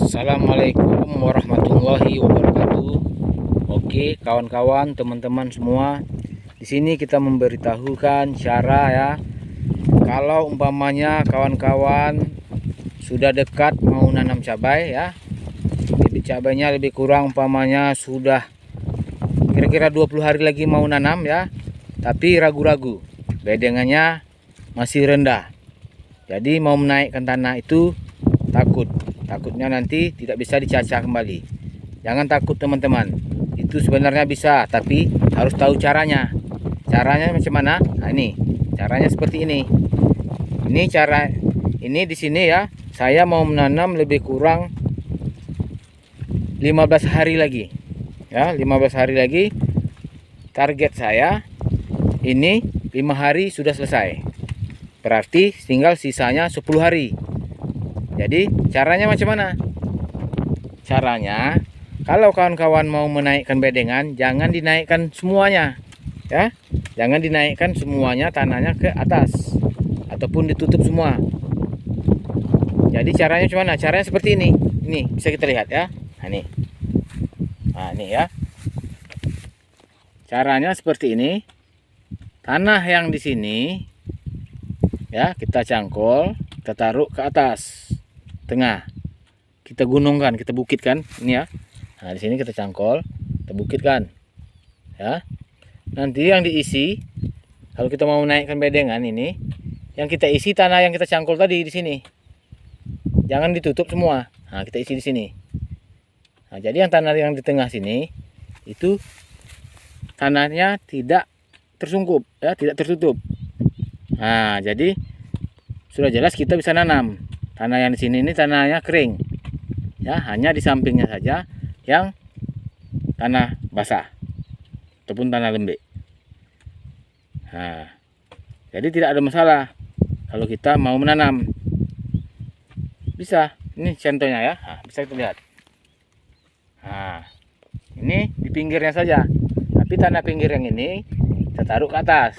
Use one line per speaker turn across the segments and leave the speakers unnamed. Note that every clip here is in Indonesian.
Assalamualaikum warahmatullahi wabarakatuh. Oke, kawan-kawan, teman-teman semua, di sini kita memberitahukan cara ya. Kalau umpamanya kawan-kawan sudah dekat mau nanam cabai ya, bibit cabainya lebih kurang umpamanya sudah kira-kira 20 hari lagi mau nanam ya, tapi ragu-ragu, bedengannya masih rendah. Jadi mau menaikkan tanah itu takutnya nanti tidak bisa dicacah kembali. Jangan takut teman-teman, itu sebenarnya bisa, tapi harus tahu caranya. Caranya macam mana? Nah, ini caranya seperti ini. Ini cara ini di sini ya. Saya mau menanam lebih kurang 15 hari lagi ya, 15 hari lagi. Target saya ini 5 hari sudah selesai, berarti tinggal sisanya 10 hari. Jadi caranya macam mana? Caranya, kalau kawan-kawan mau menaikkan bedengan, jangan dinaikkan semuanya ya. Jangan dinaikkan semuanya tanahnya ke atas ataupun ditutup semua. Jadi caranya macam mana? Caranya seperti ini. Ini bisa kita lihat ya. Nah, ini. Nah, ini ya. Caranya seperti ini. Tanah yang di sini ya, kita cangkul, kita taruh ke atas tengah, kita gunungkan, kita bukitkan ini ya. Nah, di sini kita cangkol, kita bukitkan ya. Nanti yang diisi, kalau kita mau menaikkan bedengan ini, yang kita isi tanah yang kita cangkol tadi di sini, jangan ditutup semua. Nah, kita isi di sini. Nah, jadi yang tanah yang di tengah sini itu tanahnya tidak tersungkup ya, tidak tertutup. Nah, jadi sudah jelas kita bisa nanam. Tanah yang di sini ini tanahnya kering ya, hanya di sampingnya saja yang tanah basah ataupun tanah lembek. Nah, jadi tidak ada masalah kalau kita mau menanam, bisa. Ini contohnya ya. Nah, bisa kita lihat. Nah, ini di pinggirnya saja, tapi tanah pinggir yang ini kita taruh ke atas.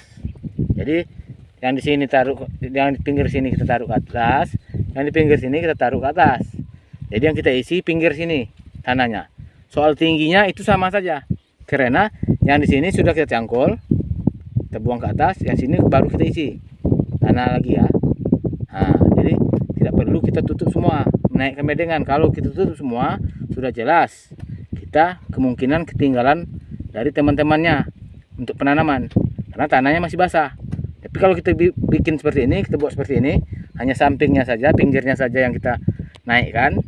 Jadi yang di sini taruh, yang di pinggir sini kita taruh ke atas, yang di pinggir sini kita taruh ke atas. Jadi yang kita isi pinggir sini tanahnya. Soal tingginya itu sama saja, karena yang di sini sudah kita cangkul, kita buang ke atas, yang sini baru kita isi tanah lagi ya. Nah, jadi tidak perlu kita tutup semua menaikkan bedengan. Kalau kita tutup semua, sudah jelas kita kemungkinan ketinggalan dari teman-temannya untuk penanaman, karena tanahnya masih basah. Tapi kalau kita bikin seperti ini, kita buat seperti ini, hanya sampingnya saja, pinggirnya saja yang kita naikkan.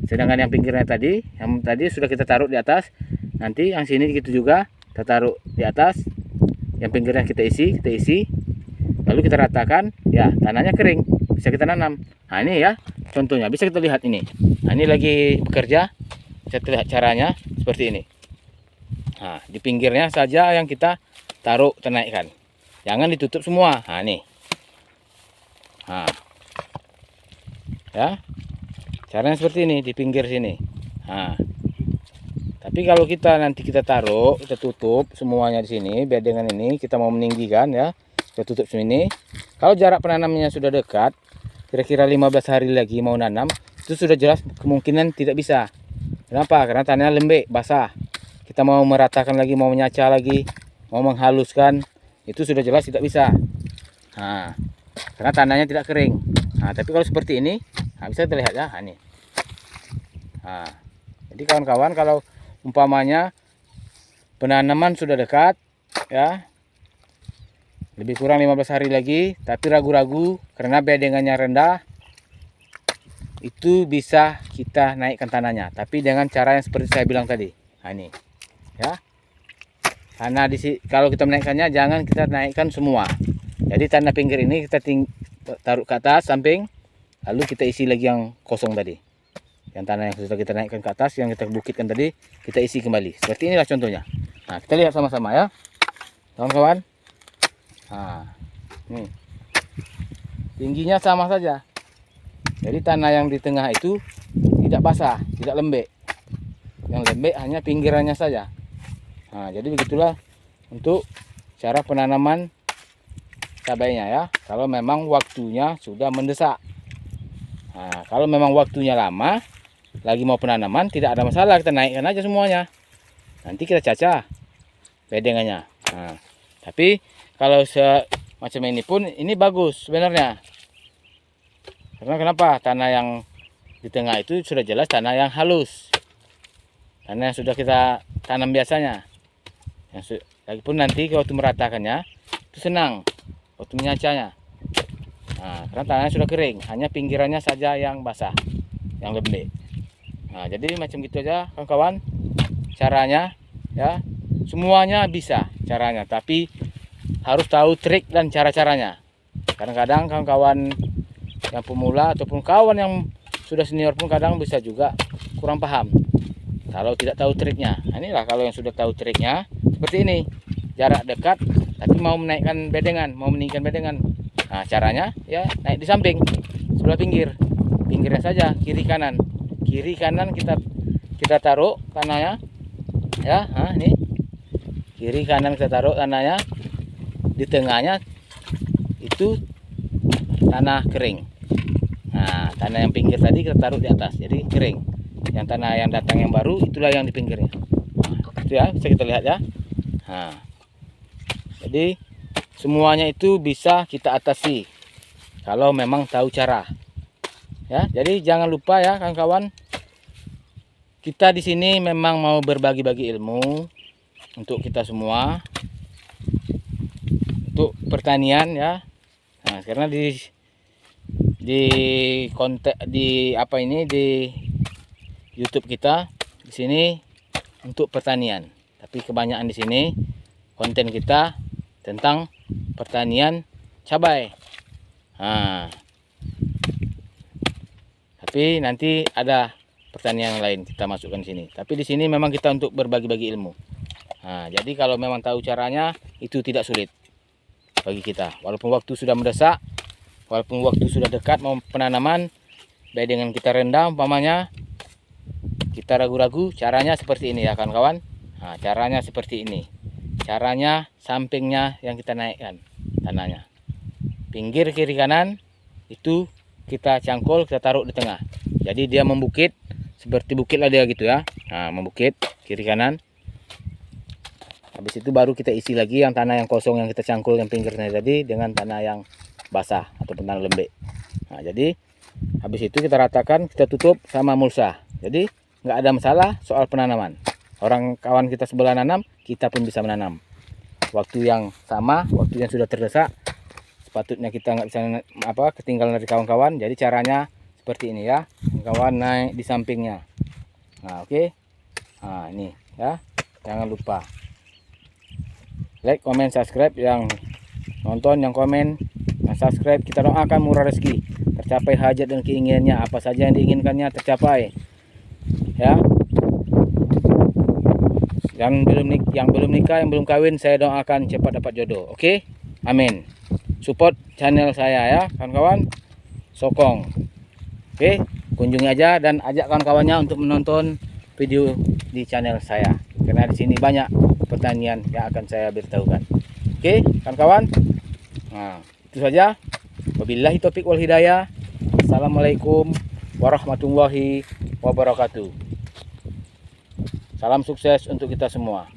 Sedangkan yang pinggirnya tadi, yang tadi sudah kita taruh di atas. Nanti yang sini gitu juga kita taruh di atas. Yang pinggirnya kita isi. Lalu kita ratakan, ya tanahnya kering, bisa kita nanam. Nah, ini ya contohnya, bisa kita lihat ini. Nah, ini lagi bekerja, bisa kita lihat caranya seperti ini. Nah, di pinggirnya saja yang kita taruh, kita naikkan. Jangan ditutup semua. Nah, nih. Nah. Ya. Caranya seperti ini di pinggir sini. Nah. Tapi kalau kita nanti kita taruh, kita tutup semuanya di sini, bedengan ini kita mau meninggikan ya. Kita tutup sini. Kalau jarak penanamnya sudah dekat, kira-kira 15 hari lagi mau nanam, itu sudah jelas kemungkinan tidak bisa. Kenapa? Karena tanahnya lembek, basah. Kita mau meratakan lagi, mau menyacah lagi, mau menghaluskan, itu sudah jelas tidak bisa. Nah, karena tanahnya tidak kering. Nah, tapi kalau seperti ini, nah, bisa kita lihat ya. Nah, ini. Nah, jadi kawan-kawan, kalau umpamanya penanaman sudah dekat ya, lebih kurang 15 hari lagi, tapi ragu-ragu karena bedengannya rendah, itu bisa kita naikkan tanahnya, tapi dengan cara yang seperti saya bilang tadi. Nah, ini ya. Karena kalau kita menaikkannya, jangan kita naikkan semua. Jadi tanah pinggir ini kita taruh ke atas samping, lalu kita isi lagi yang kosong tadi. Yang tanah yang sudah kita naikkan ke atas, yang kita bukitkan tadi, kita isi kembali. Seperti inilah contohnya. Nah, kita lihat sama-sama ya, kawan-kawan. Nah, nih. Tingginya sama saja. Jadi tanah yang di tengah itu tidak basah, tidak lembek. Yang lembek hanya pinggirannya saja. Nah, jadi begitulah untuk cara penanaman cabainya ya, kalau memang waktunya sudah mendesak. Nah, kalau memang waktunya lama, lagi mau penanaman tidak ada masalah, kita naikkan aja semuanya. Nanti kita cacah bedengannya. Nah, tapi kalau semacam ini pun ini bagus sebenarnya. Karena kenapa? Tanah yang di tengah itu sudah jelas tanah yang halus. Tanah yang sudah kita tanam biasanya. Lagipun nanti waktu meratakannya itu senang waktu menyacanya. Nah, karena tanahnya sudah kering, hanya pinggirannya saja yang basah, yang lembek. Nah, jadi macam gitu aja kawan-kawan caranya ya. Semuanya bisa caranya, tapi harus tahu trik dan cara-caranya. Kadang-kadang kawan-kawan yang pemula ataupun kawan yang sudah senior pun kadang bisa juga kurang paham kalau tidak tahu triknya. Nah, inilah kalau yang sudah tahu triknya seperti ini, jarak dekat tapi mau menaikkan bedengan, mau meninggikan bedengan. Nah, caranya ya naik di samping sebelah pinggirnya saja, kiri kanan kita taruh tanahnya ya. Nah, ini kiri kanan kita taruh tanahnya, di tengahnya itu tanah kering. Nah, tanah yang pinggir tadi kita taruh di atas, jadi kering. Yang tanah yang datang yang baru itulah yang di pinggirnya. Nah, itu ya, bisa kita lihat ya. Nah, jadi semuanya itu bisa kita atasi kalau memang tahu cara. Ya, jadi jangan lupa ya kawan-kawan. Kita di sini memang mau berbagi-bagi ilmu untuk kita semua, untuk pertanian ya. Nah, karena di YouTube kita di sini untuk pertanian, tapi kebanyakan di sini konten kita tentang pertanian cabai. Nah, tapi nanti ada pertanian lain kita masukkan di sini. Tapi di sini memang kita untuk berbagi-bagi ilmu. Nah, jadi kalau memang tahu caranya itu tidak sulit bagi kita. Walaupun waktu sudah mendesak, walaupun waktu sudah dekat mau penanaman, bedengan kita rendah umpamanya, kita ragu-ragu, caranya seperti ini ya kawan-kawan. Nah, caranya seperti ini. Caranya sampingnya yang kita naikkan tanahnya. Pinggir kiri kanan itu kita cangkul, kita taruh di tengah. Jadi dia membukit, seperti bukit lah dia gitu ya. Nah, membukit kiri kanan. Habis itu baru kita isi lagi yang tanah yang kosong yang kita cangkul yang pinggirnya tadi dengan tanah yang basah ataupun tanah lembek. Nah, jadi habis itu kita ratakan, kita tutup sama mulsa. Jadi nggak ada masalah soal penanaman. Orang kawan kita sebelah nanam, kita pun bisa menanam. Waktu yang sama, waktu yang sudah terdesak, sepatutnya kita nggak bisa ketinggalan dari kawan-kawan. Jadi caranya seperti ini ya, kawan naik di sampingnya. Nah, oke. Nah, ini ya, jangan lupa like, comment, subscribe. Yang nonton, yang komen, yang subscribe, kita doakan murah rezeki, tercapai hajat dan keinginannya, apa saja yang diinginkannya tercapai ya. Yang belum nikah, yang belum kawin, saya doakan cepat dapat jodoh. Oke, amin. Support channel saya ya kawan-kawan, sokong. Oke, kunjungi aja dan ajak kawan-kawannya untuk menonton video di channel saya, karena di sini banyak pertanian yang akan saya beritahukan. Oke kawan-kawan, nah itu saja. Wabillahi taufiq wal hidayah. Assalamualaikum warahmatullahi wabarakatuh. Salam sukses untuk kita semua.